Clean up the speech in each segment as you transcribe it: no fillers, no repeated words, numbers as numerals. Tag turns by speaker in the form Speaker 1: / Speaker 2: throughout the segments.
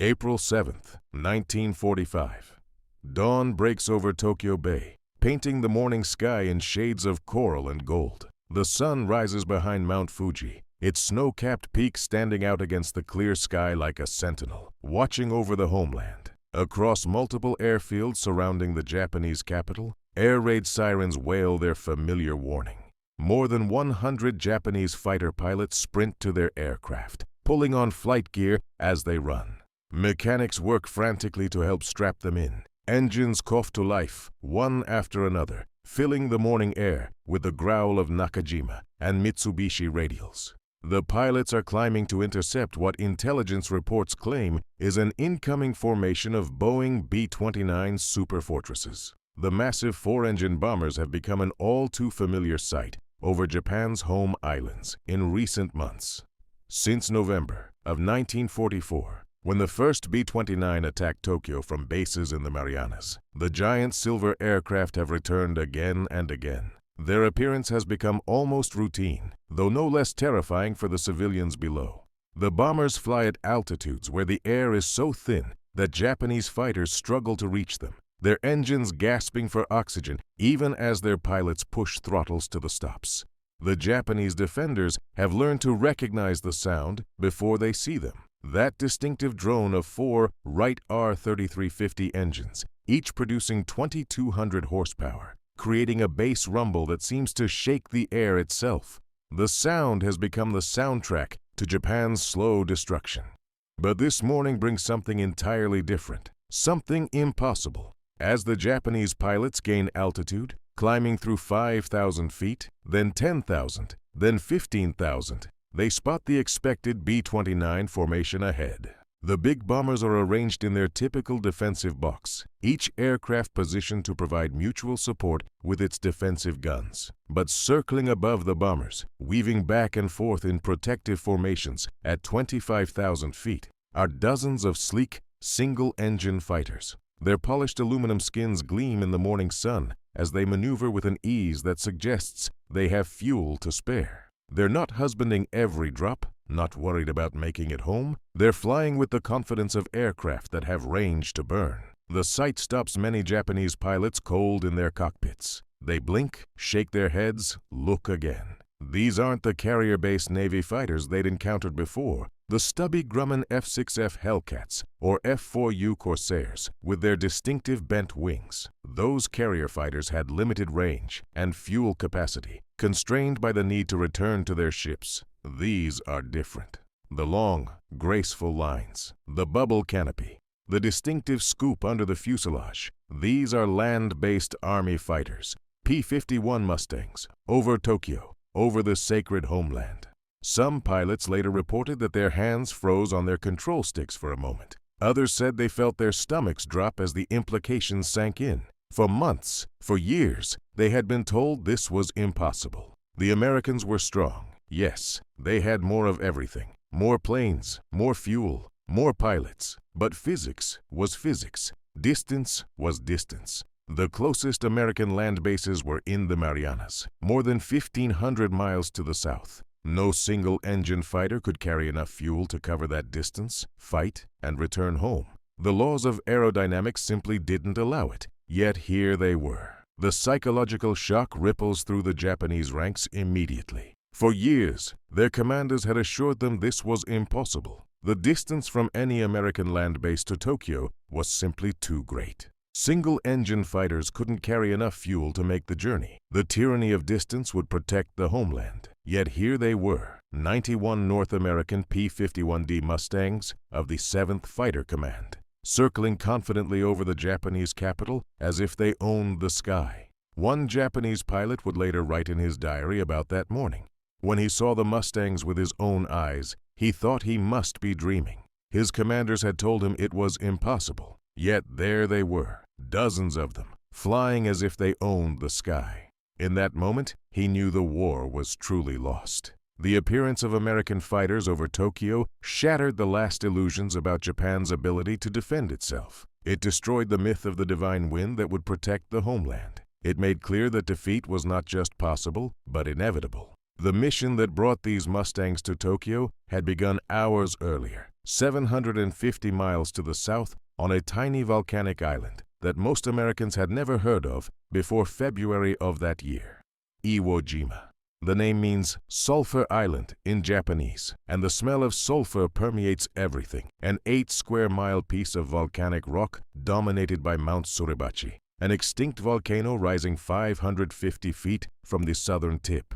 Speaker 1: April 7th, 1945. Dawn breaks over Tokyo Bay, painting the morning sky in shades of coral and gold. The sun rises behind Mount Fuji, its snow-capped peak standing out against the clear sky like a sentinel, watching over the homeland. Across multiple airfields surrounding the Japanese capital, air raid sirens wail their familiar warning. More than 100 Japanese fighter pilots sprint to their aircraft, pulling on flight gear as they run. Mechanics work frantically to help strap them in. Engines cough to life, one after another, filling the morning air with the growl of Nakajima and Mitsubishi radials. The pilots are climbing to intercept what intelligence reports claim is an incoming formation of Boeing B-29 Superfortresses. The massive four-engine bombers have become an all-too-familiar sight over Japan's home islands in recent months. Since November of 1944, when the first B-29 attacked Tokyo from bases in the Marianas, the giant silver aircraft have returned again and again. Their appearance has become almost routine, though no less terrifying for the civilians below. The bombers fly at altitudes where the air is so thin that Japanese fighters struggle to reach them, their engines gasping for oxygen even as their pilots push throttles to the stops. The Japanese defenders have learned to recognize the sound before they see them. That distinctive drone of four Wright R-3350 engines, each producing 2,200 horsepower, creating a bass rumble that seems to shake the air itself. The sound has become the soundtrack to Japan's slow destruction. But this morning brings something entirely different, something impossible. As the Japanese pilots gain altitude, climbing through 5,000 feet, then 10,000, then 15,000, they spot the expected B-29 formation ahead. The big bombers are arranged in their typical defensive box, each aircraft positioned to provide mutual support with its defensive guns. But circling above the bombers, weaving back and forth in protective formations at 25,000 feet, are dozens of sleek, single-engine fighters. Their polished aluminum skins gleam in the morning sun as they maneuver with an ease that suggests they have fuel to spare. They're not husbanding every drop, not worried about making it home. They're flying with the confidence of aircraft that have range to burn. The sight stops many Japanese pilots cold in their cockpits. They blink, shake their heads, look again. These aren't the carrier-based Navy fighters they'd encountered before. The stubby Grumman F-6F Hellcats or F-4U Corsairs with their distinctive bent wings. Those carrier fighters had limited range and fuel capacity, constrained by the need to return to their ships. These are different. The long, graceful lines, the bubble canopy, the distinctive scoop under the fuselage. These are land-based Army fighters, P-51 Mustangs, over Tokyo, over the sacred homeland. Some pilots later reported that their hands froze on their control sticks for a moment. Others said they felt their stomachs drop as the implications sank in. For months, for years, they had been told this was impossible. The Americans were strong. Yes, they had more of everything. More planes, more fuel, more pilots. But physics was physics. Distance was distance. The closest American land bases were in the Marianas, more than 1,500 miles to the south. No single-engine fighter could carry enough fuel to cover that distance, fight, and return home. The laws of aerodynamics simply didn't allow it. Yet here they were. The psychological shock ripples through the Japanese ranks immediately. For years, their commanders had assured them this was impossible. The distance from any American land base to Tokyo was simply too great. Single-engine fighters couldn't carry enough fuel to make the journey. The tyranny of distance would protect the homeland. Yet here they were, 91 North American P-51D Mustangs of the 7th Fighter Command, circling confidently over the Japanese capital as if they owned the sky. One Japanese pilot would later write in his diary about that morning. When he saw the Mustangs with his own eyes, he thought he must be dreaming. His commanders had told him it was impossible. Yet there they were, dozens of them, flying as if they owned the sky. In that moment, he knew the war was truly lost. The appearance of American fighters over Tokyo shattered the last illusions about Japan's ability to defend itself. It destroyed the myth of the divine wind that would protect the homeland. It made clear that defeat was not just possible, but inevitable. The mission that brought these Mustangs to Tokyo had begun hours earlier. 750 miles to the south on a tiny volcanic island that most Americans had never heard of before February of that year. Iwo Jima. The name means Sulphur Island in Japanese, and the smell of sulfur permeates everything. An 8-square-mile piece of volcanic rock dominated by Mount Suribachi, an extinct volcano rising 550 feet from the southern tip.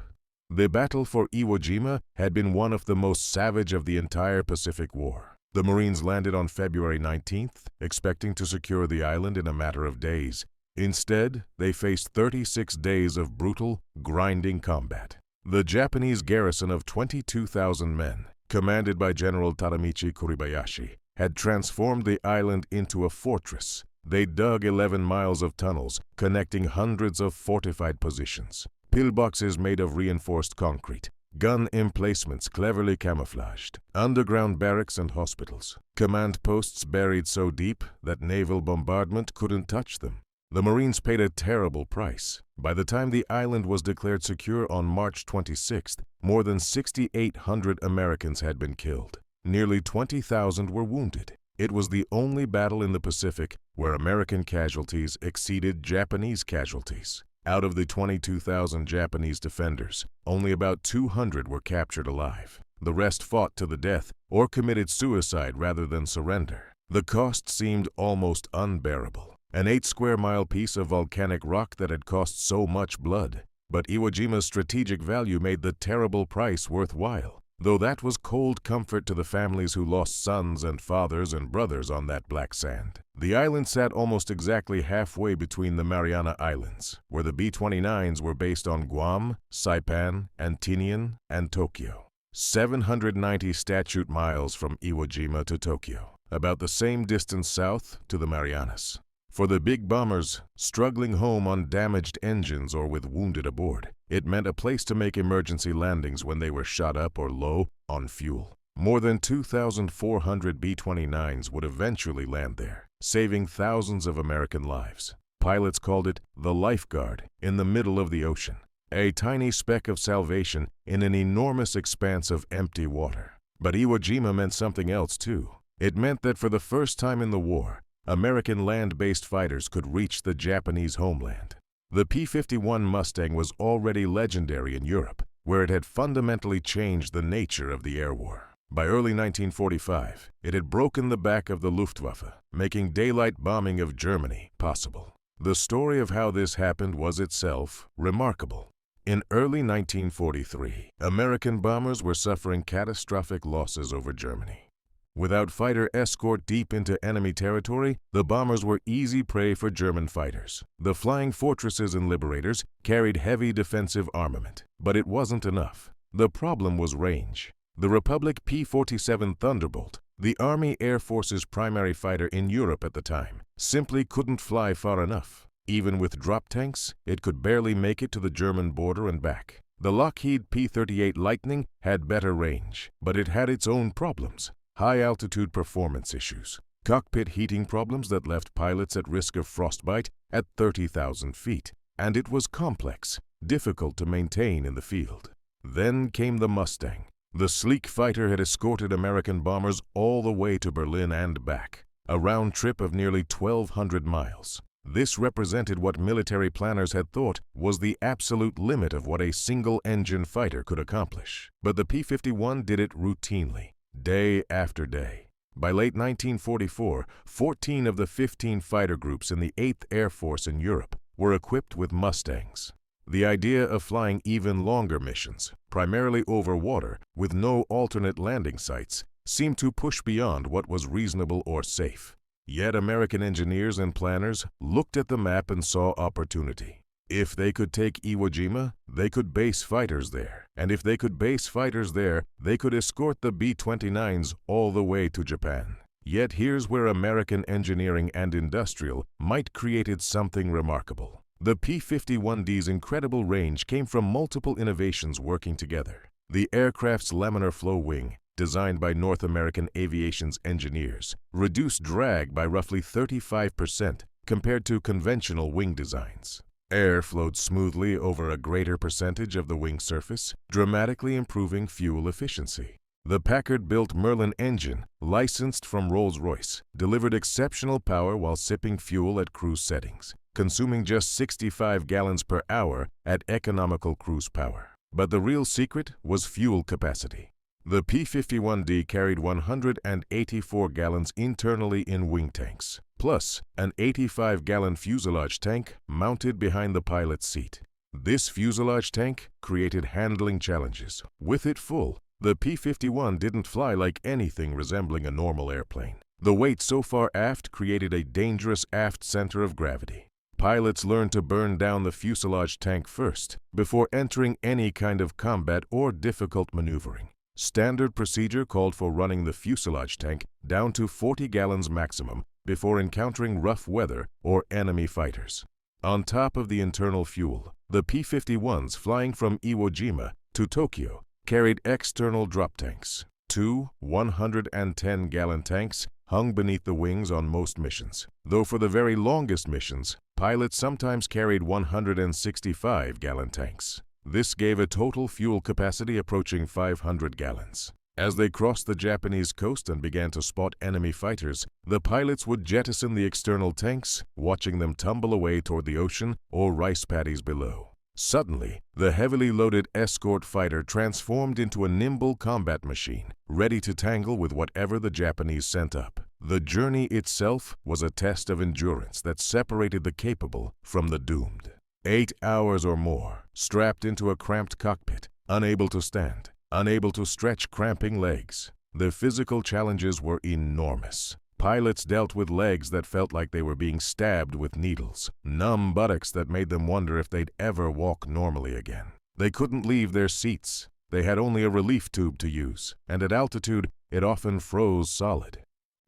Speaker 1: The battle for Iwo Jima had been one of the most savage of the entire Pacific War. The Marines landed on February 19th, expecting to secure the island in a matter of days. Instead, they faced 36 days of brutal, grinding combat. The Japanese garrison of 22,000 men, commanded by General Tadamichi Kuribayashi, had transformed the island into a fortress. They dug 11 miles of tunnels, connecting hundreds of fortified positions. Pillboxes made of reinforced concrete, gun emplacements cleverly camouflaged, underground barracks and hospitals, command posts buried so deep that naval bombardment couldn't touch them. The Marines paid a terrible price. By the time the island was declared secure on March 26th, more than 6,800 Americans had been killed. Nearly 20,000 were wounded. It was the only battle in the Pacific where American casualties exceeded Japanese casualties. Out of the 22,000 Japanese defenders, only about 200 were captured alive. The rest fought to the death or committed suicide rather than surrender. The cost seemed almost unbearable. An 8-square-mile piece of volcanic rock that had cost so much blood. But Iwo Jima's strategic value made the terrible price worthwhile, though that was cold comfort to the families who lost sons and fathers and brothers on that black sand. The island sat almost exactly halfway between the Mariana Islands, where the B-29s were based on Guam, Saipan, Tinian, and Tokyo. 790 statute miles from Iwo Jima to Tokyo, about the same distance south to the Marianas. For the big bombers, struggling home on damaged engines or with wounded aboard, it meant a place to make emergency landings when they were shot up or low on fuel. More than 2,400 B-29s would eventually land there, saving thousands of American lives. Pilots called it the lifeguard in the middle of the ocean, a tiny speck of salvation in an enormous expanse of empty water. But Iwo Jima meant something else too. It meant that for the first time in the war, American land-based fighters could reach the Japanese homeland. The P-51 Mustang was already legendary in Europe, where it had fundamentally changed the nature of the air war. By early 1945, it had broken the back of the Luftwaffe, making daylight bombing of Germany possible. The story of how this happened was itself remarkable. In early 1943, American bombers were suffering catastrophic losses over Germany. Without fighter escort deep into enemy territory, the bombers were easy prey for German fighters. The flying fortresses and liberators carried heavy defensive armament, but it wasn't enough. The problem was range. The Republic P-47 Thunderbolt, the Army Air Force's primary fighter in Europe at the time, simply couldn't fly far enough. Even with drop tanks, it could barely make it to the German border and back. The Lockheed P-38 Lightning had better range, but it had its own problems. High-altitude performance issues, cockpit heating problems that left pilots at risk of frostbite at 30,000 feet, and it was complex, difficult to maintain in the field. Then came the Mustang. The sleek fighter had escorted American bombers all the way to Berlin and back, a round trip of nearly 1,200 miles. This represented what military planners had thought was the absolute limit of what a single-engine fighter could accomplish. But the P-51 did it routinely, day after day. By late 1944, 14 of the 15 fighter groups in the 8th Air Force in Europe were equipped with Mustangs. The idea of flying even longer missions, primarily over water with no alternate landing sites, seemed to push beyond what was reasonable or safe. Yet American engineers and planners looked at the map and saw opportunity. If they could take Iwo Jima, they could base fighters there. And if they could base fighters there, they could escort the B-29s all the way to Japan. Yet here's where American engineering and industrial might created something remarkable. The P-51D's incredible range came from multiple innovations working together. The aircraft's laminar flow wing, designed by North American Aviation's engineers, reduced drag by roughly 35% compared to conventional wing designs. Air flowed smoothly over a greater percentage of the wing surface, dramatically improving fuel efficiency. The Packard-built Merlin engine, licensed from Rolls-Royce, delivered exceptional power while sipping fuel at cruise settings, consuming just 65 gallons per hour at economical cruise power. But the real secret was fuel capacity. The P-51D carried 184 gallons internally in wing tanks, plus an 85-gallon fuselage tank mounted behind the pilot's seat. This fuselage tank created handling challenges. With it full, the P-51 didn't fly like anything resembling a normal airplane. The weight so far aft created a dangerous aft center of gravity. Pilots learned to burn down the fuselage tank first, before entering any kind of combat or difficult maneuvering. Standard procedure called for running the fuselage tank down to 40 gallons maximum before encountering rough weather or enemy fighters. On top of the internal fuel, the P-51s flying from Iwo Jima to Tokyo carried external drop tanks. Two 110-gallon tanks hung beneath the wings on most missions, though for the very longest missions, pilots sometimes carried 165-gallon tanks. This gave a total fuel capacity approaching 500 gallons. As they crossed the Japanese coast and began to spot enemy fighters, the pilots would jettison the external tanks, watching them tumble away toward the ocean or rice paddies below. Suddenly, the heavily loaded escort fighter transformed into a nimble combat machine, ready to tangle with whatever the Japanese sent up. The journey itself was a test of endurance that separated the capable from the doomed. 8 hours or more, strapped into a cramped cockpit, unable to stand, unable to stretch cramping legs. The physical challenges were enormous. Pilots dealt with legs that felt like they were being stabbed with needles, numb buttocks that made them wonder if they'd ever walk normally again. They couldn't leave their seats. They had only a relief tube to use, and at altitude, it often froze solid.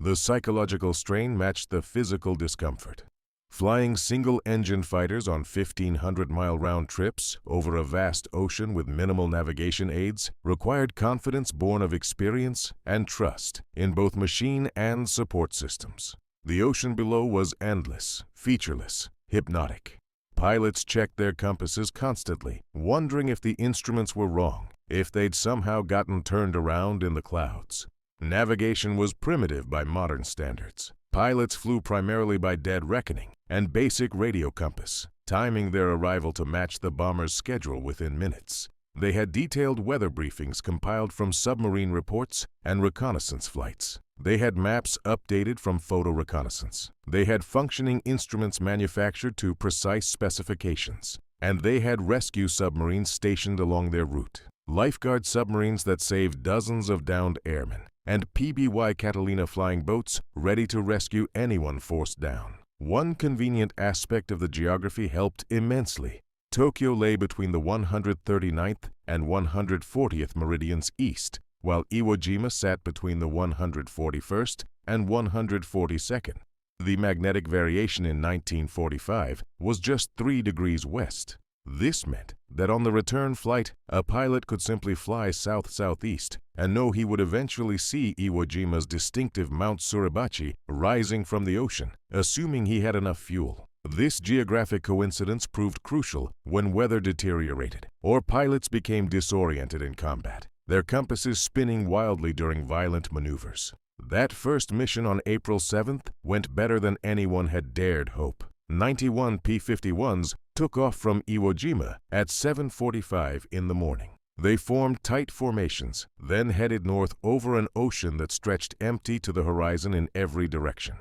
Speaker 1: The psychological strain matched the physical discomfort. Flying single-engine fighters on 1,500-mile round trips over a vast ocean with minimal navigation aids required confidence born of experience and trust in both machine and support systems. The ocean below was endless, featureless, hypnotic. Pilots checked their compasses constantly, wondering if the instruments were wrong, if they'd somehow gotten turned around in the clouds. Navigation was primitive by modern standards. Pilots flew primarily by dead reckoning and basic radio compass, timing their arrival to match the bomber's schedule within minutes. They had detailed weather briefings compiled from submarine reports and reconnaissance flights. They had maps updated from photo reconnaissance. They had functioning instruments manufactured to precise specifications. And they had rescue submarines stationed along their route. Lifeguard submarines that saved dozens of downed airmen, and PBY Catalina flying boats ready to rescue anyone forced down. One convenient aspect of the geography helped immensely. Tokyo lay between the 139th and 140th meridians east, while Iwo Jima sat between the 141st and 142nd. The magnetic variation in 1945 was just 3 degrees west. This meant that on the return flight, a pilot could simply fly south-southeast and know he would eventually see Iwo Jima's distinctive Mount Suribachi rising from the ocean, assuming he had enough fuel. This geographic coincidence proved crucial when weather deteriorated or pilots became disoriented in combat, their compasses spinning wildly during violent maneuvers. That first mission on April 7th went better than anyone had dared hope. 91 P-51s took off from Iwo Jima at 7:45 in the morning. They formed tight formations, then headed north over an ocean that stretched empty to the horizon in every direction.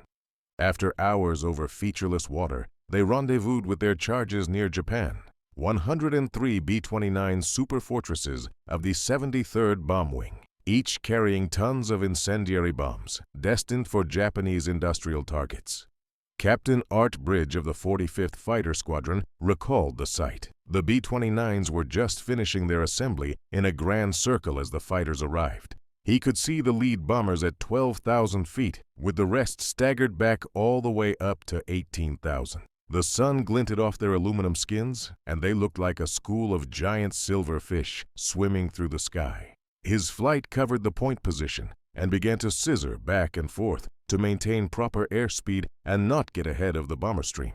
Speaker 1: After hours over featureless water, they rendezvoused with their charges near Japan. 103 B-29 superfortresses of the 73rd Bomb Wing, each carrying tons of incendiary bombs destined for Japanese industrial targets. Captain Art Bridge of the 45th Fighter Squadron recalled the sight. The B-29s were just finishing their assembly in a grand circle as the fighters arrived. He could see the lead bombers at 12,000 feet, with the rest staggered back all the way up to 18,000. The sun glinted off their aluminum skins, and they looked like a school of giant silver fish swimming through the sky. His flight covered the point position and began to scissor back and forth to maintain proper airspeed and not get ahead of the bomber stream.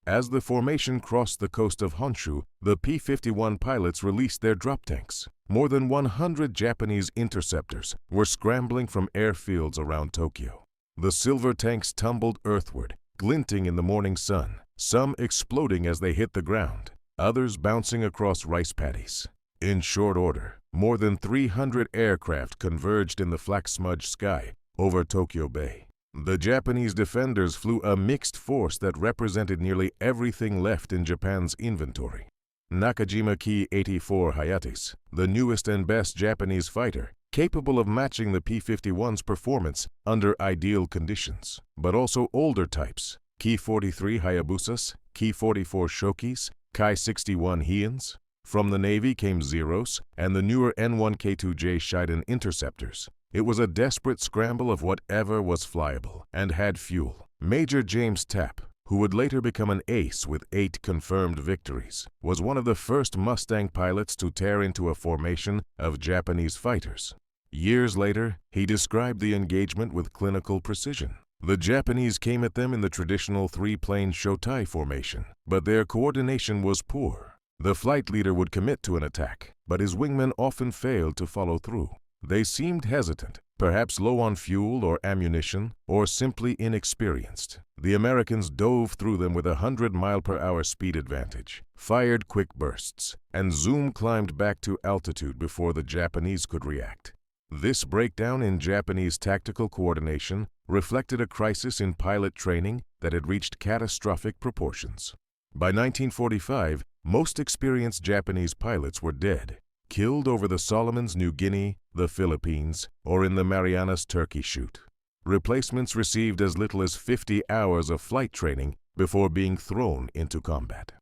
Speaker 1: As the formation crossed the coast of Honshu, the P-51 pilots released their drop tanks. More than 100 Japanese interceptors were scrambling from airfields around Tokyo. The silver tanks tumbled earthward, glinting in the morning sun, some exploding as they hit the ground, others bouncing across rice paddies. In short order, more than 300 aircraft converged in the flak-smudged sky over Tokyo Bay. The Japanese defenders flew a mixed force that represented nearly everything left in Japan's inventory. Nakajima Ki-84 Hayates, the newest and best Japanese fighter, capable of matching the P-51's performance under ideal conditions, but also older types, Ki-43 Hayabusas, Ki-44 Shokis, Kai-61 Heians. From the Navy came Zeros and the newer N-1K2J Shiden interceptors. It was a desperate scramble of whatever was flyable and had fuel. Major James Tapp, who would later become an ace with 8 confirmed victories, was one of the first Mustang pilots to tear into a formation of Japanese fighters. Years later, he described the engagement with clinical precision. The Japanese came at them in the traditional 3-plane Shotai formation, but their coordination was poor. The flight leader would commit to an attack, but his wingmen often failed to follow through. They seemed hesitant, perhaps low on fuel or ammunition, or simply inexperienced. The Americans dove through them with a 100-mile-per-hour speed advantage, fired quick bursts, and Zoom climbed back to altitude before the Japanese could react. This breakdown in Japanese tactical coordination reflected a crisis in pilot training that had reached catastrophic proportions. By 1945, most experienced Japanese pilots were dead, killed over the Solomons, New Guinea, the Philippines, or in the Marianas Turkey Shoot. Replacements received as little as 50 hours of flight training before being thrown into combat.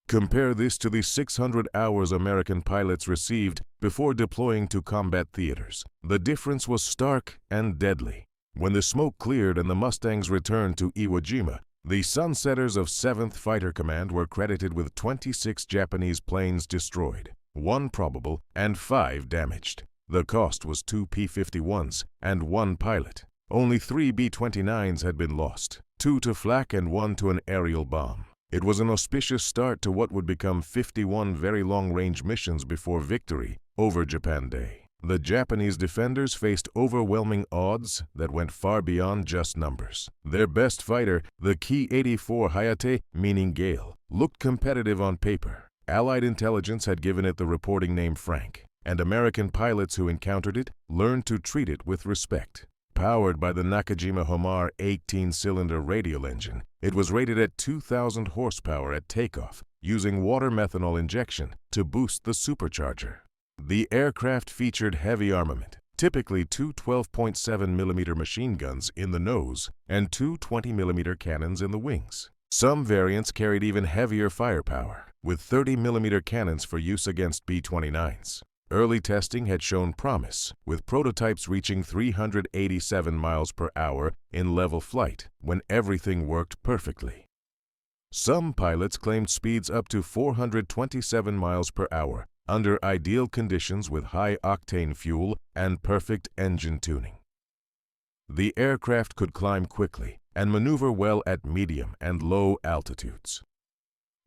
Speaker 1: Compare this to the 600 hours American pilots received before deploying to combat theaters. The difference was stark and deadly. When the smoke cleared and the Mustangs returned to Iwo Jima, the Sunsetters of 7th Fighter Command were credited with 26 Japanese planes destroyed, 1 probable, and 5 damaged. The cost was 2 P-51s and 1 pilot. Only 3 B-29s had been lost, 2 to flak and 1 to an aerial bomb. It was an auspicious start to what would become 51 very long-range missions before victory over Japan Day. The Japanese defenders faced overwhelming odds that went far beyond just numbers. Their best fighter, the Ki-84 Hayate, meaning Gale, looked competitive on paper. Allied intelligence had given it the reporting name Frank, and American pilots who encountered it learned to treat it with respect. Powered by the Nakajima Homar 18-cylinder radial engine, it was rated at 2,000 horsepower at takeoff, using water methanol injection to boost the supercharger. The aircraft featured heavy armament, typically 2 12.7mm machine guns in the nose and 2 20mm cannons in the wings. Some variants carried even heavier firepower, with 30mm cannons for use against B-29s. Early testing had shown promise, with prototypes reaching 387 miles per hour in level flight when everything worked perfectly. Some pilots claimed speeds up to 427 miles per hour under ideal conditions with high-octane fuel and perfect engine tuning. The aircraft could climb quickly and maneuver well at medium and low altitudes.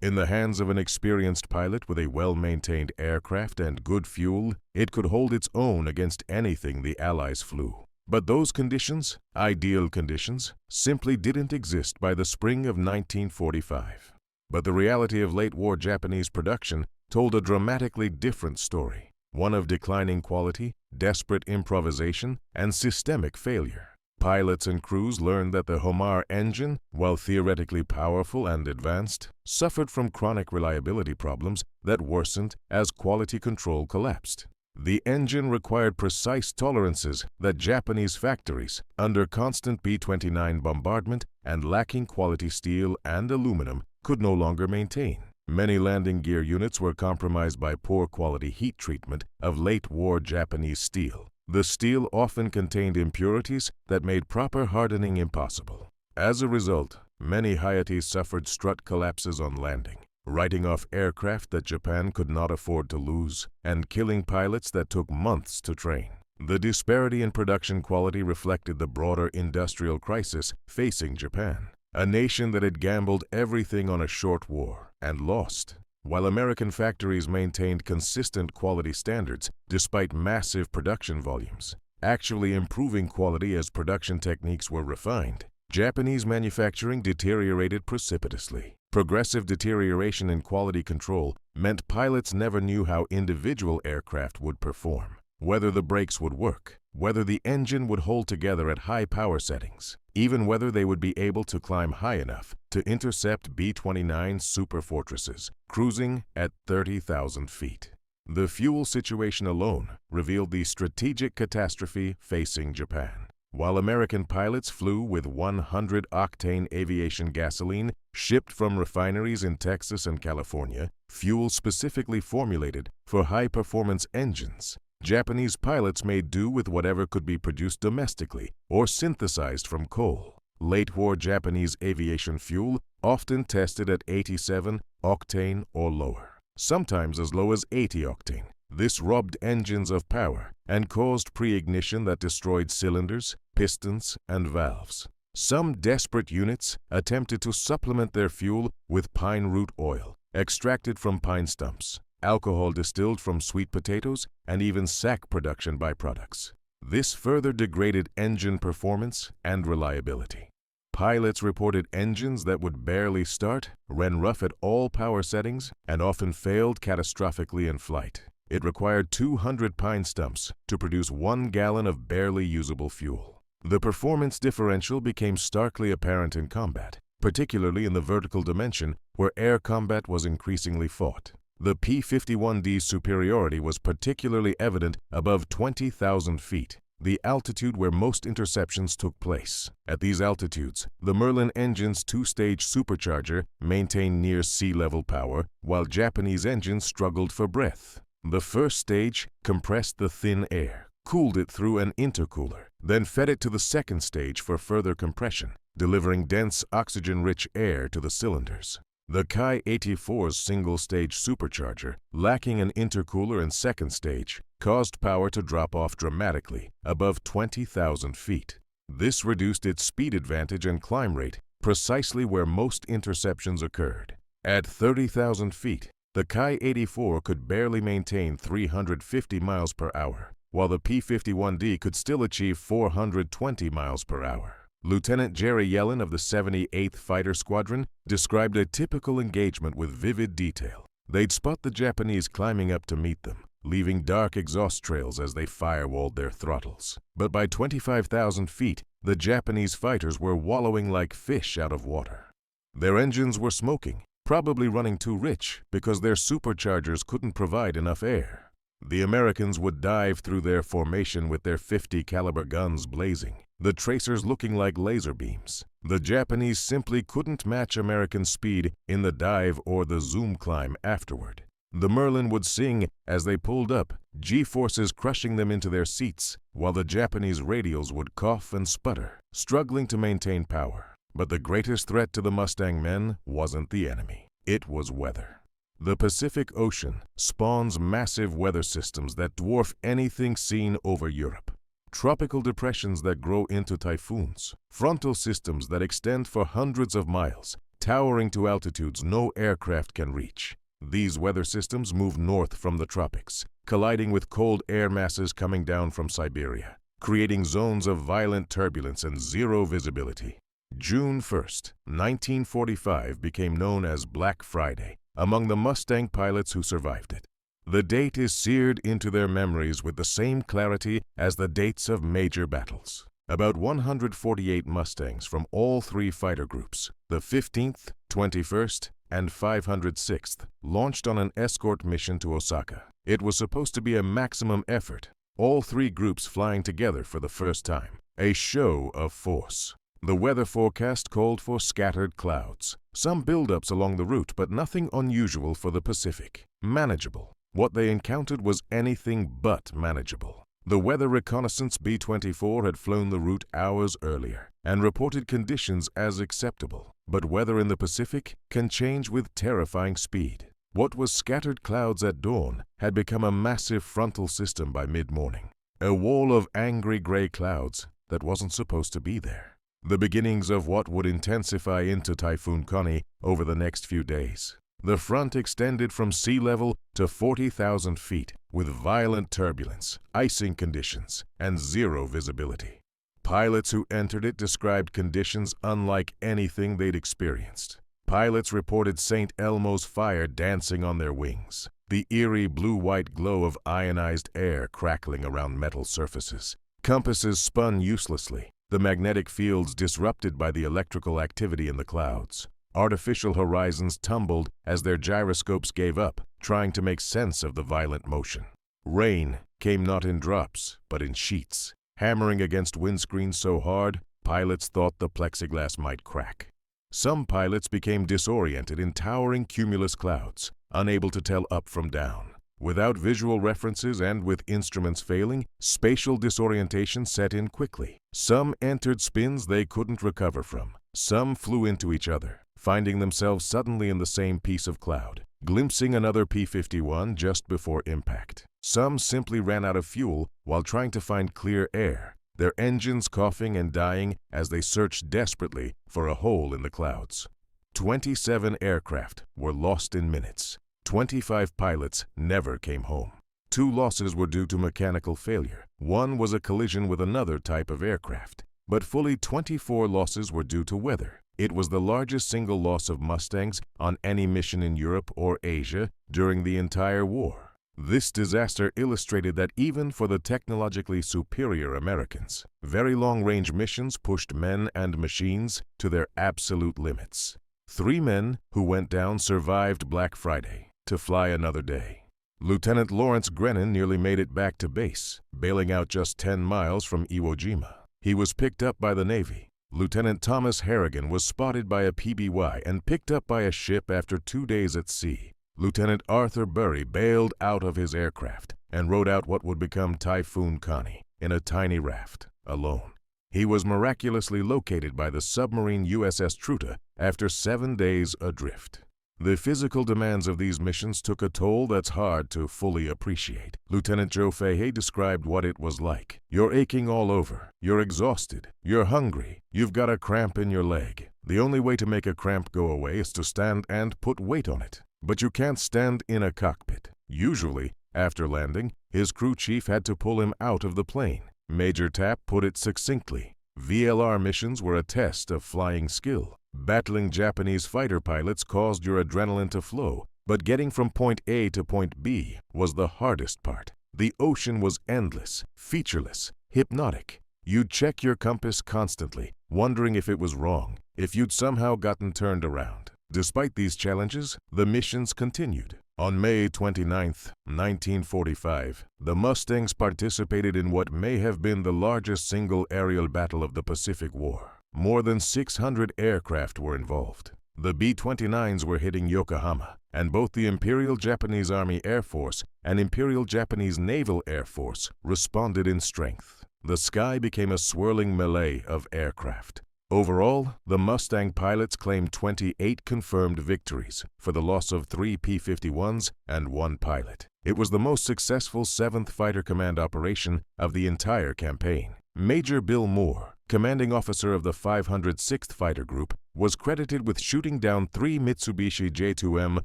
Speaker 1: In the hands of an experienced pilot with a well-maintained aircraft and good fuel, it could hold its own against anything the Allies flew. But those conditions, ideal conditions, simply didn't exist by the spring of 1945. But the reality of late-war Japanese production told a dramatically different story, one of declining quality, desperate improvisation, and systemic failure. Pilots and crews learned that the Homar engine, while theoretically powerful and advanced, suffered from chronic reliability problems that worsened as quality control collapsed. The engine required precise tolerances that Japanese factories, under constant B-29 bombardment and lacking quality steel and aluminum, could no longer maintain. Many landing gear units were compromised by poor quality heat treatment of late-war Japanese steel. The steel often contained impurities that made proper hardening impossible. As a result, many Hayates suffered strut collapses on landing, writing off aircraft that Japan could not afford to lose, and killing pilots that took months to train. The disparity in production quality reflected the broader industrial crisis facing Japan. a nation that had gambled everything on a short war and lost. While American factories maintained consistent quality standards despite massive production volumes, actually improving quality as production techniques were refined, Japanese manufacturing deteriorated precipitously. Progressive deterioration in quality control meant pilots never knew how individual aircraft would perform, whether the brakes would work, whether the engine would hold together at high power settings, even whether they would be able to climb high enough to intercept B-29 superfortresses cruising at 30,000 feet. The fuel situation alone revealed the strategic catastrophe facing Japan. While American pilots flew with 100-octane aviation gasoline shipped from refineries in Texas and California, fuel specifically formulated for high-performance engines, Japanese pilots made do with whatever could be produced domestically or synthesized from coal. Late-war Japanese aviation fuel often tested at 87 octane or lower, sometimes as low as 80 octane. This robbed engines of power and caused pre-ignition that destroyed cylinders, pistons, and valves. Some desperate units attempted to supplement their fuel with pine root oil, extracted from pine stumps, alcohol distilled from sweet potatoes, and even sack production byproducts. This further degraded engine performance and reliability. Pilots reported engines that would barely start, ran rough at all power settings, and often failed catastrophically in flight. It required 200 pine stumps to produce 1 gallon of barely usable fuel. The performance differential became starkly apparent in combat, particularly in the vertical dimension where air combat was increasingly fought. The P-51D's superiority was particularly evident above 20,000 feet, the altitude where most interceptions took place. At these altitudes, the Merlin engine's 2-stage supercharger maintained near sea-level power, while Japanese engines struggled for breath. The first stage compressed the thin air, cooled it through an intercooler, then fed it to the second stage for further compression, delivering dense oxygen-rich air to the cylinders. The Ki-84's single-stage supercharger, lacking an intercooler in second stage, caused power to drop off dramatically above 20,000 feet. This reduced its speed advantage and climb rate precisely where most interceptions occurred. At 30,000 feet, the Ki-84 could barely maintain 350 miles per hour, while the P-51D could still achieve 420 miles per hour. Lieutenant Jerry Yellen of the 78th Fighter Squadron described a typical engagement with vivid detail. They'd spot the Japanese climbing up to meet them, leaving dark exhaust trails as they firewalled their throttles. But by 25,000 feet, the Japanese fighters were wallowing like fish out of water. Their engines were smoking, probably running too rich because their superchargers couldn't provide enough air. The Americans would dive through their formation with their .50 caliber guns blazing, the tracers looking like laser beams. The Japanese simply couldn't match American speed in the dive or the zoom climb afterward. The Merlin would sing as they pulled up, G-forces crushing them into their seats, while the Japanese radials would cough and sputter, struggling to maintain power. But the greatest threat to the Mustang men wasn't the enemy. It was weather. The Pacific Ocean spawns massive weather systems that dwarf anything seen over Europe. Tropical depressions that grow into typhoons, frontal systems that extend for hundreds of miles, towering to altitudes no aircraft can reach. These weather systems move north from the tropics, colliding with cold air masses coming down from Siberia, creating zones of violent turbulence and zero visibility. June 1st, 1945 became known as Black Friday among the Mustang pilots who survived it. The date is seared into their memories with the same clarity as the dates of major battles. About 148 Mustangs from all three fighter groups, the 15th, 21st, and 506th, launched on an escort mission to Osaka. It was supposed to be a maximum effort, all three groups flying together for the first time, a show of force. The weather forecast called for scattered clouds, some buildups along the route, but nothing unusual for the Pacific. Manageable. What they encountered was anything but manageable. The weather reconnaissance B-24 had flown the route hours earlier and reported conditions as acceptable. But weather in the Pacific can change with terrifying speed. What was scattered clouds at dawn had become a massive frontal system by mid-morning. A wall of angry gray clouds that wasn't supposed to be there. the beginnings of what would intensify into Typhoon Connie over the next few days. The front extended from sea level to 40,000 feet, with violent turbulence, icing conditions, and zero visibility. Pilots who entered it described conditions unlike anything they'd experienced. Pilots reported St. Elmo's fire dancing on their wings, the eerie blue-white glow of ionized air crackling around metal surfaces. Compasses spun uselessly, the magnetic fields disrupted by the electrical activity in the clouds. Artificial horizons tumbled as their gyroscopes gave up, trying to make sense of the violent motion. Rain came not in drops, but in sheets, hammering against windscreens so hard, pilots thought the plexiglass might crack. Some pilots became disoriented in towering cumulus clouds, unable to tell up from down. Without visual references and with instruments failing, spatial disorientation set in quickly. Some entered spins they couldn't recover from. Some flew into each other, finding themselves suddenly in the same piece of cloud, glimpsing another P-51 just before impact. Some simply ran out of fuel while trying to find clear air, their engines coughing and dying as they searched desperately for a hole in the clouds. 27 aircraft were lost in minutes. 25 pilots never came home. 2 losses were due to mechanical failure. 1 was a collision with another type of aircraft. But fully 24 losses were due to weather. It was the largest single loss of Mustangs on any mission in Europe or Asia during the entire war. This disaster illustrated that even for the technologically superior Americans, very long-range missions pushed men and machines to their absolute limits. 3 men who went down survived Black Friday to fly another day. Lieutenant Lawrence Grennan nearly made it back to base, bailing out just 10 miles from Iwo Jima. He was picked up by the Navy. Lieutenant Thomas Harrigan was spotted by a PBY and picked up by a ship after 2 days at sea. Lieutenant Arthur Burry bailed out of his aircraft and rode out what would become Typhoon Connie in a tiny raft, alone. He was miraculously located by the submarine USS Truta after 7 days adrift. The physical demands of these missions took a toll that's hard to fully appreciate. Lieutenant Joe Fahey described what it was like. You're aching all over. You're exhausted. You're hungry. You've got a cramp in your leg. The only way to make a cramp go away is to stand and put weight on it. But you can't stand in a cockpit. Usually, after landing, his crew chief had to pull him out of the plane. Major Tapp put it succinctly. VLR missions were a test of flying skill. Battling Japanese fighter pilots caused your adrenaline to flow, but getting from point A to point B was the hardest part. The ocean was endless, featureless, hypnotic. You'd check your compass constantly, wondering if it was wrong, if you'd somehow gotten turned around. Despite these challenges, the missions continued. On May 29, 1945, the Mustangs participated in what may have been the largest single aerial battle of the Pacific War. More than 600 aircraft were involved. The B-29s were hitting Yokohama, and both the Imperial Japanese Army Air Force and Imperial Japanese Naval Air Force responded in strength. The sky became a swirling melee of aircraft. Overall, the Mustang pilots claimed 28 confirmed victories for the loss of 3 P-51s and 1 pilot. It was the most successful 7th Fighter Command operation of the entire campaign. Major Bill Moore, commanding officer of the 506th Fighter Group, was credited with shooting down 3 Mitsubishi J-2M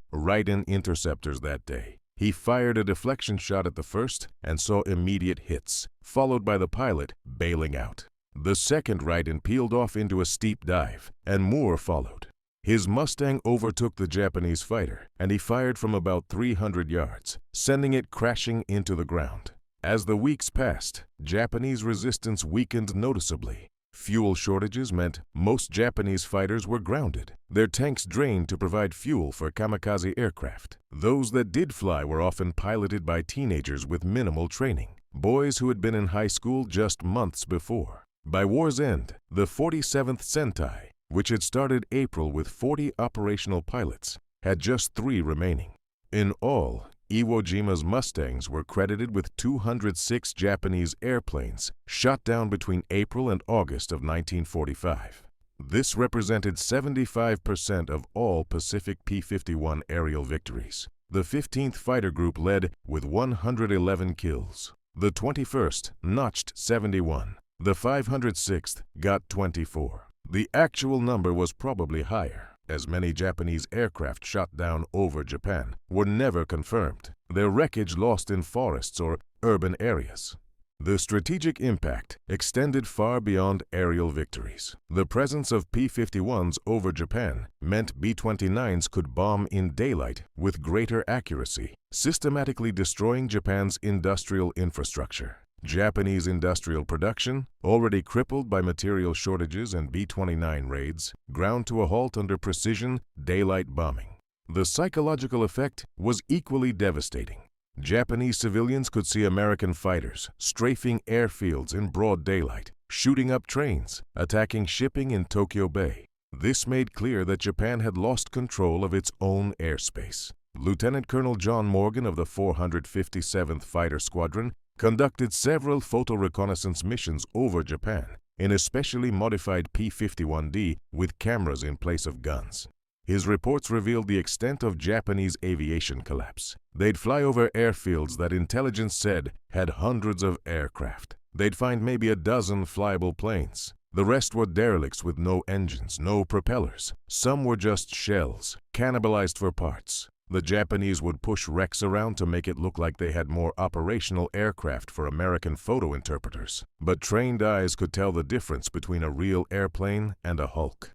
Speaker 1: Raiden interceptors that day. He fired a deflection shot at the first and saw immediate hits, followed by the pilot bailing out. The second Raiden peeled off into a steep dive, and Moore followed. His Mustang overtook the Japanese fighter, and he fired from about 300 yards, sending it crashing into the ground. As the weeks passed, Japanese resistance weakened noticeably. Fuel shortages meant most Japanese fighters were grounded, their tanks drained to provide fuel for kamikaze aircraft. Those that did fly were often piloted by teenagers with minimal training, boys who had been in high school just months before. By war's end, the 47th Sentai, which had started April with 40 operational pilots, had just 3 remaining. In all, Iwo Jima's Mustangs were credited with 206 Japanese airplanes shot down between April and August of 1945. This represented 75% of all Pacific P-51 aerial victories. The 15th Fighter Group led with 111 kills. The 21st notched 71. The 506th got 24. The actual number was probably higher, as many Japanese aircraft shot down over Japan were never confirmed, their wreckage lost in forests or urban areas. The strategic impact extended far beyond aerial victories. The presence of P-51s over Japan meant B-29s could bomb in daylight with greater accuracy, systematically destroying Japan's industrial infrastructure. Japanese industrial production, already crippled by material shortages and B-29 raids, ground to a halt under precision daylight bombing. The psychological effect was equally devastating. Japanese civilians could see American fighters strafing airfields in broad daylight, shooting up trains, attacking shipping in Tokyo Bay. This made clear that Japan had lost control of its own airspace. Lieutenant Colonel John Morgan of the 457th Fighter Squadron conducted several photo reconnaissance missions over Japan in a specially modified P-51D with cameras in place of guns. His reports revealed the extent of Japanese aviation collapse. They'd fly over airfields that intelligence said had hundreds of aircraft. They'd find maybe a dozen flyable planes. The rest were derelicts with no engines, no propellers. Some were just shells, cannibalized for parts. The Japanese would push wrecks around to make it look like they had more operational aircraft for American photo interpreters. But trained eyes could tell the difference between a real airplane and a hulk.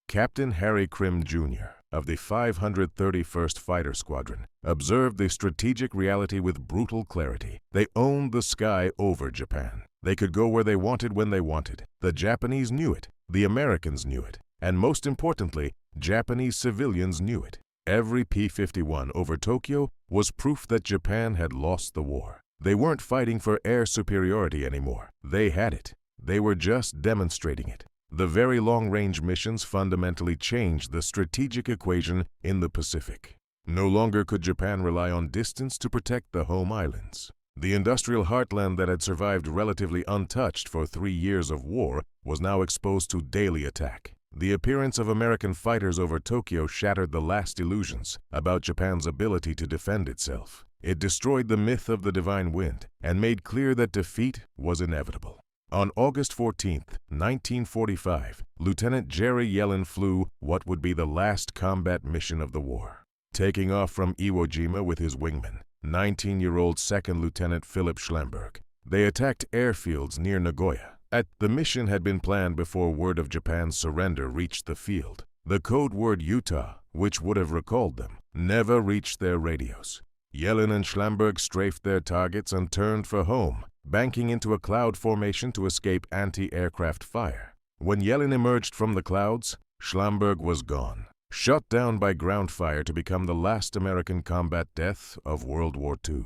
Speaker 1: Captain Harry Krim Jr. of the 531st Fighter Squadron observed the strategic reality with brutal clarity. They owned the sky over Japan. They could go where they wanted when they wanted. The Japanese knew it. The Americans knew it. And most importantly, Japanese civilians knew it. Every P-51 over Tokyo was proof that Japan had lost the war. They weren't fighting for air superiority anymore. They had it. They were just demonstrating it. The very long-range missions fundamentally changed the strategic equation in the Pacific. No longer could Japan rely on distance to protect the home islands. The industrial heartland that had survived relatively untouched for 3 years of war was now exposed to daily attack. The appearance of American fighters over Tokyo shattered the last illusions about Japan's ability to defend itself. It destroyed the myth of the divine wind and made clear that defeat was inevitable. On August 14, 1945, Lieutenant Jerry Yellin flew what would be the last combat mission of the war. Taking off from Iwo Jima with his wingman, 19-year-old Second Lieutenant Philip Schlemberg, they attacked airfields near Nagoya. The mission had been planned before word of Japan's surrender reached the field. The code word Utah, which would have recalled them, never reached their radios. Yellin and Schlemberg strafed their targets and turned for home, banking into a cloud formation to escape anti-aircraft fire. When Yellin emerged from the clouds, Schlemberg was gone, shot down by ground fire to become the last American combat death of World War II.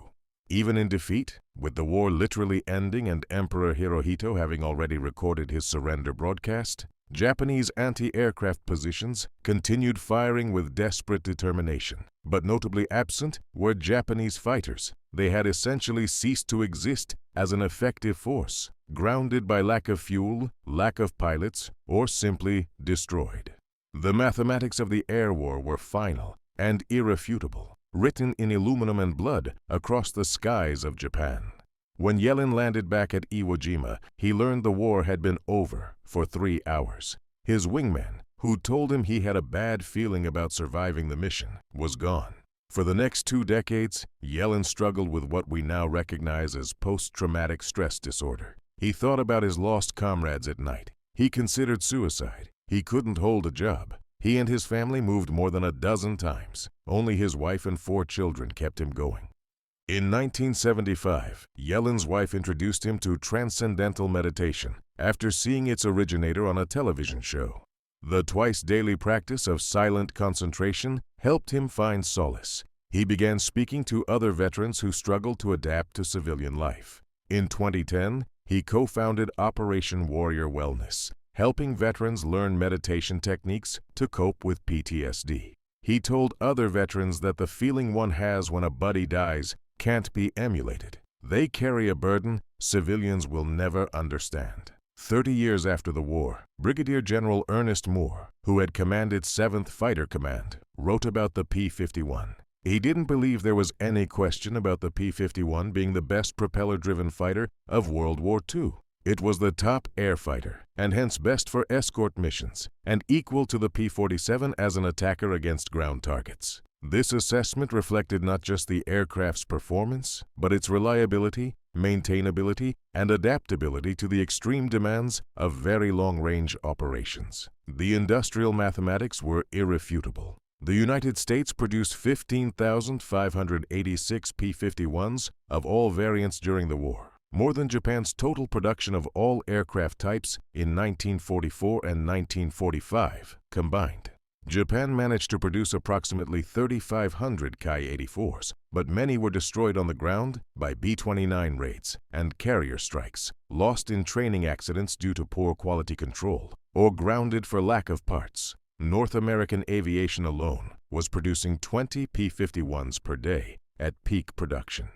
Speaker 1: Even in defeat, with the war literally ending and Emperor Hirohito having already recorded his surrender broadcast, Japanese anti-aircraft positions continued firing with desperate determination. But notably absent were Japanese fighters. They had essentially ceased to exist as an effective force, grounded by lack of fuel, lack of pilots, or simply destroyed. The mathematics of the air war were final and irrefutable, written in aluminum and blood across the skies of Japan. When Yellin landed back at Iwo Jima, he learned the war had been over for 3 hours. His wingman, who told him he had a bad feeling about surviving the mission, was gone. For the next 2 decades, Yellin struggled with what we now recognize as post-traumatic stress disorder. He thought about his lost comrades at night. He considered suicide. He couldn't hold a job. He and his family moved more than a dozen times. Only his wife and 4 children kept him going. In 1975, Yellin's wife introduced him to transcendental meditation after seeing its originator on a television show. The twice-daily practice of silent concentration helped him find solace. He began speaking to other veterans who struggled to adapt to civilian life. In 2010, he co-founded Operation Warrior Wellness, helping veterans learn meditation techniques to cope with PTSD. He told other veterans that the feeling one has when a buddy dies can't be emulated. They carry a burden civilians will never understand. 30 years after the war, Brigadier General Ernest Moore, who had commanded 7th Fighter Command, wrote about the P-51. He didn't believe there was any question about the P-51 being the best propeller-driven fighter of World War II. It was the top air fighter, and hence best for escort missions, and equal to the P-47 as an attacker against ground targets. This assessment reflected not just the aircraft's performance, but its reliability, maintainability, and adaptability to the extreme demands of very long-range operations. The industrial mathematics were irrefutable. The United States produced 15,586 P-51s of all variants during the war, more than Japan's total production of all aircraft types in 1944 and 1945 combined. Japan managed to produce approximately 3,500 Ki-84s, but many were destroyed on the ground by B-29 raids and carrier strikes, lost in training accidents due to poor quality control, or grounded for lack of parts. North American aviation alone was producing 20 P-51s per day at peak production.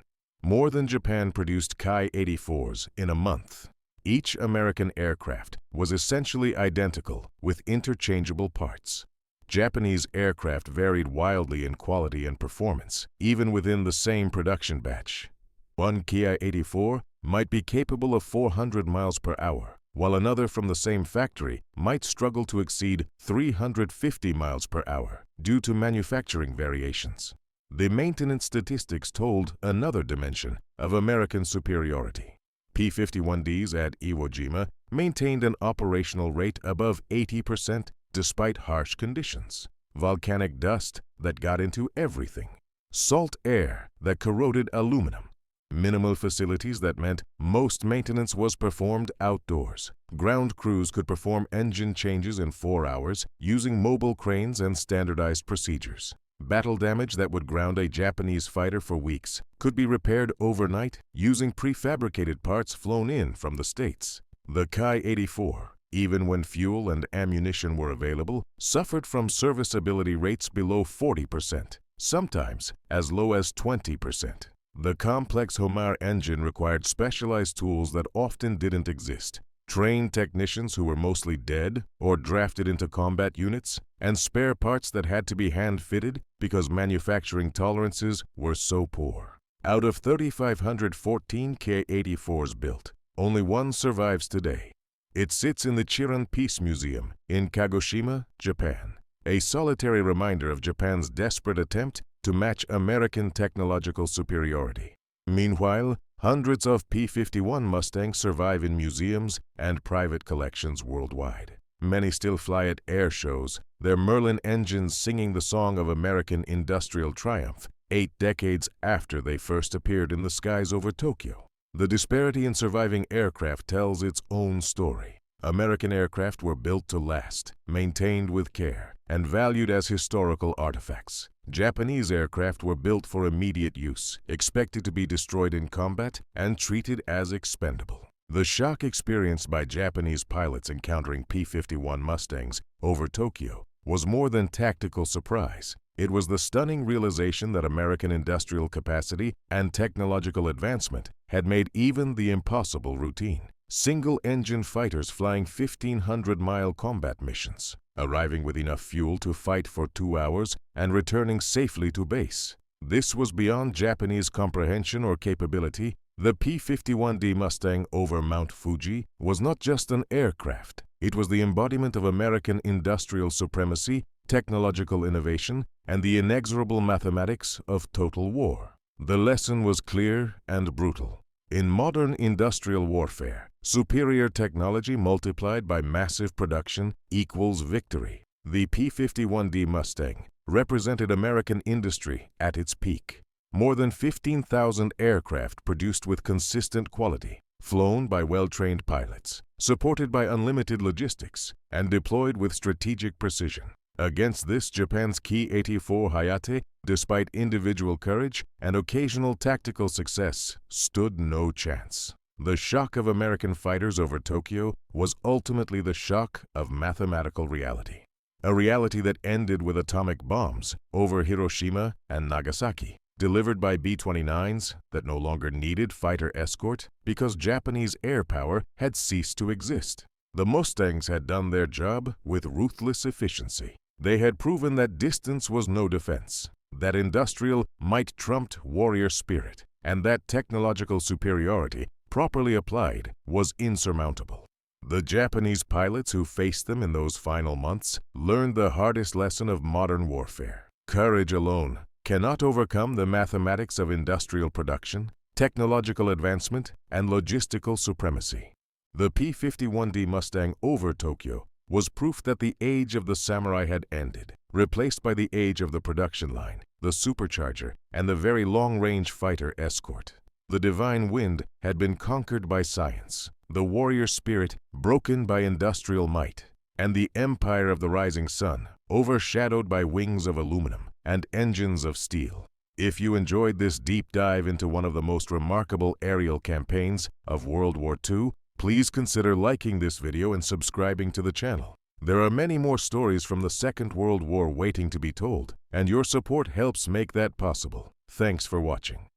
Speaker 1: More than Japan produced Ki-84s in a month. Each American aircraft was essentially identical with interchangeable parts. Japanese aircraft varied wildly in quality and performance, even within the same production batch. One Ki-84 might be capable of 400 miles per hour, while another from the same factory might struggle to exceed 350 miles per hour due to manufacturing variations. The maintenance statistics told another dimension of American superiority. P-51Ds at Iwo Jima maintained an operational rate above 80% despite harsh conditions, volcanic dust that got into everything, salt air that corroded aluminum, minimal facilities that meant most maintenance was performed outdoors. Ground crews could perform engine changes in 4 hours using mobile cranes and standardized procedures. Battle damage that would ground a Japanese fighter for weeks could be repaired overnight using prefabricated parts flown in from the States. The Ki-84, even when fuel and ammunition were available, suffered from serviceability rates below 40%, sometimes as low as 20%. The complex Homar engine required specialized tools that often didn't exist, trained technicians who were mostly dead or drafted into combat units, and spare parts that had to be hand-fitted because manufacturing tolerances were so poor. Out of 3,514 Ki-84s built, only one survives today. It sits in the Chiran Peace Museum in Kagoshima, Japan, a solitary reminder of Japan's desperate attempt to match American technological superiority. Meanwhile, hundreds of P-51 Mustangs survive in museums and private collections worldwide. Many still fly at air shows, their Merlin engines singing the song of American industrial triumph 8 decades after they first appeared in the skies over Tokyo. The disparity in surviving aircraft tells its own story. American aircraft were built to last, maintained with care, and valued as historical artifacts. Japanese aircraft were built for immediate use, expected to be destroyed in combat, and treated as expendable. The shock experienced by Japanese pilots encountering P-51 Mustangs over Tokyo was more than tactical surprise. It was the stunning realization that American industrial capacity and technological advancement had made even the impossible routine. Single-engine fighters flying 1,500-mile combat missions, arriving with enough fuel to fight for 2 hours and returning safely to base. This was beyond Japanese comprehension or capability. The P-51D Mustang over Mount Fuji was not just an aircraft. It was the embodiment of American industrial supremacy, technological innovation, and the inexorable mathematics of total war. The lesson was clear and brutal. In modern industrial warfare, superior technology multiplied by massive production equals victory. The P-51D Mustang represented American industry at its peak. More than 15,000 aircraft produced with consistent quality, flown by well-trained pilots, supported by unlimited logistics, and deployed with strategic precision. Against this, Japan's Ki-84 Hayate, despite individual courage and occasional tactical success, stood no chance. The shock of American fighters over Tokyo was ultimately the shock of mathematical reality. A reality that ended with atomic bombs over Hiroshima and Nagasaki, delivered by B-29s that no longer needed fighter escort because Japanese air power had ceased to exist. The Mustangs had done their job with ruthless efficiency. They had proven that distance was no defense, that industrial might trumped warrior spirit, and that technological superiority properly applied, was insurmountable. The Japanese pilots who faced them in those final months learned the hardest lesson of modern warfare. Courage alone cannot overcome the mathematics of industrial production, technological advancement, and logistical supremacy. The P-51D Mustang over Tokyo was proof that the age of the samurai had ended, replaced by the age of the production line, the supercharger, and the very long-range fighter escort. The divine wind had been conquered by science, the warrior spirit broken by industrial might, and the empire of the rising sun overshadowed by wings of aluminum and engines of steel. If you enjoyed this deep dive into one of the most remarkable aerial campaigns of World War II, please consider liking this video and subscribing to the channel. There are many more stories from the Second World War waiting to be told, and your support helps make that possible. Thanks for watching.